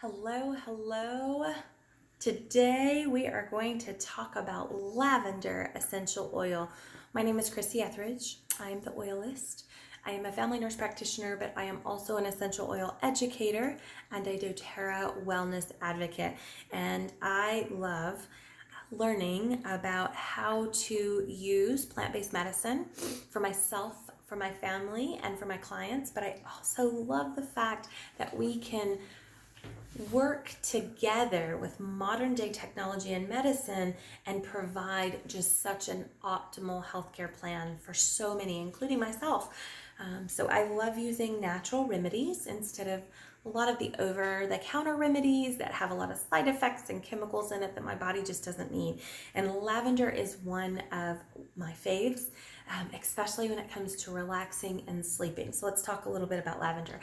Hello, hello. Today we are going to talk about lavender essential oil. My name is Christy Etheridge. I'm the oilist. I am a family nurse practitioner, but I am also an essential oil educator and a doTERRA wellness advocate. And I love learning about how to use plant-based medicine for myself, for my family, and for my clients. But I also love the fact that we can work together with modern day technology and medicine and provide just such an optimal healthcare plan for so many, including myself. So I love using natural remedies instead of a lot of the over-the-counter remedies that have a lot of side effects and chemicals in it that my body just doesn't need. And lavender is one of my faves, especially when it comes to relaxing and sleeping. So let's talk a little bit about lavender.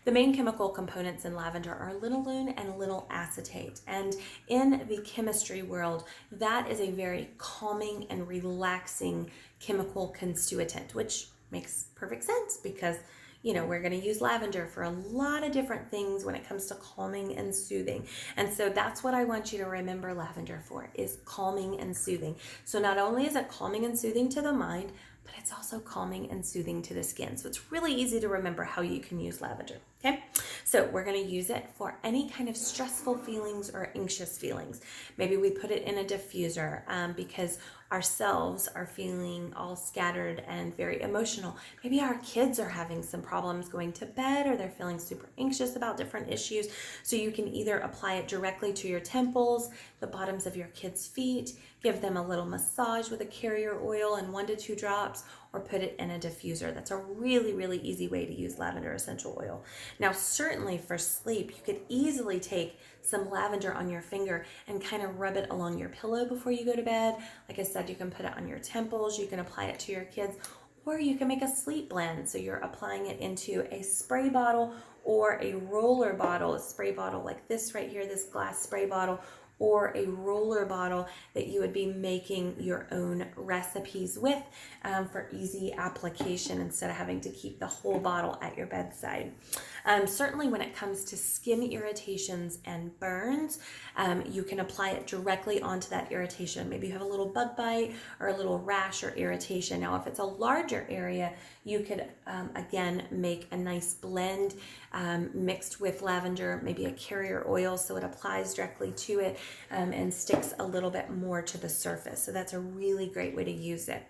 The main chemical components in lavender are linalool and linalool acetate. And in the chemistry world, that is a very calming and relaxing chemical constituent, which makes perfect sense because we're going to use lavender for a lot of different things when it comes to calming and soothing. And so that's what I want you to remember lavender for, is calming and soothing. So not only is it calming and soothing to the mind, but it's also calming and soothing to the skin. So it's really easy to remember how you can use lavender, okay? So we're gonna use it for any kind of stressful feelings or anxious feelings. Maybe we put it in a diffuser because ourselves are feeling all scattered and very emotional. Maybe our kids are having some problems going to bed, or they're feeling super anxious about different issues. So you can either apply it directly to your temples, the bottoms of your kids' feet, give them a little massage with a carrier oil and 1 to 2 drops, or put it in a diffuser. That's a really, really easy way to use lavender essential oil. Now, certainly for sleep, you could easily take some lavender on your finger and kind of rub it along your pillow before you go to bed. Like I said, you can put it on your temples, you can apply it to your kids, or you can make a sleep blend. So you're applying it into a spray bottle or a roller bottle, a spray bottle like this right here, this glass spray bottle, or a roller bottle that you would be making your own recipes with for easy application instead of having to keep the whole bottle at your bedside. Certainly when it comes to skin irritations and burns, you can apply it directly onto that irritation. Maybe you have a little bug bite or a little rash or irritation. Now, if it's a larger area, you could, again, make a nice blend mixed with lavender, maybe a carrier oil so it applies directly to it and sticks a little bit more to the surface. So that's a really great way to use it.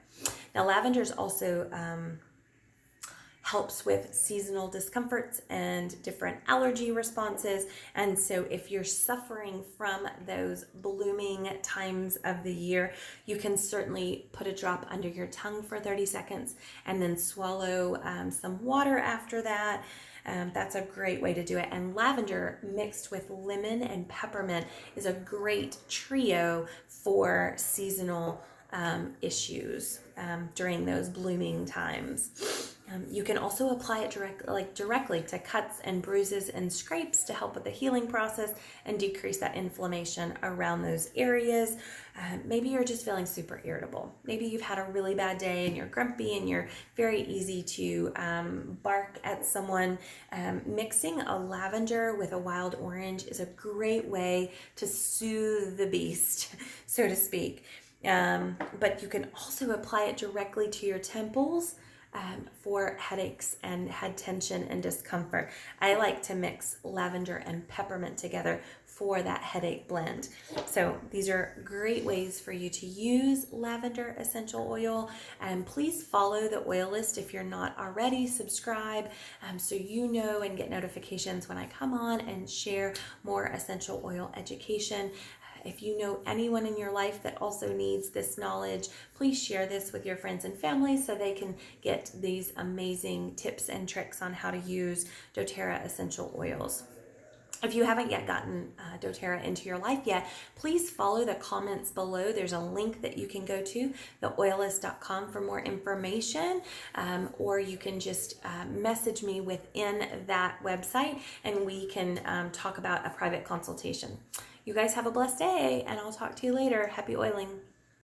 Now, lavender is also helps with seasonal discomforts and different allergy responses. And so if you're suffering from those blooming times of the year, you can certainly put a drop under your tongue for 30 seconds and then swallow some water after that. That's a great way to do it. And lavender mixed with lemon and peppermint is a great trio for seasonal issues during those blooming times. You can also apply it directly to cuts and bruises and scrapes to help with the healing process and decrease that inflammation around those areas. Maybe you're just feeling super irritable. Maybe you've had a really bad day and you're grumpy and you're very easy to bark at someone. Mixing a lavender with a wild orange is a great way to soothe the beast, so to speak. But you can also apply it directly to your temples for headaches and head tension and discomfort. I like to mix lavender and peppermint together for that headache blend. So these are great ways for you to use lavender essential oil. And please follow the oil list if you're not already. Subscribe so you know and get notifications when I come on and share more essential oil education. If you know anyone in your life that also needs this knowledge, please share this with your friends and family so they can get these amazing tips and tricks on how to use doTERRA essential oils. If you haven't yet gotten doTERRA into your life yet, please follow the comments below. There's a link that you can go to, theoilist.com, for more information, or you can just message me within that website and we can talk about a private consultation. You guys have a blessed day, and I'll talk to you later. Happy oiling.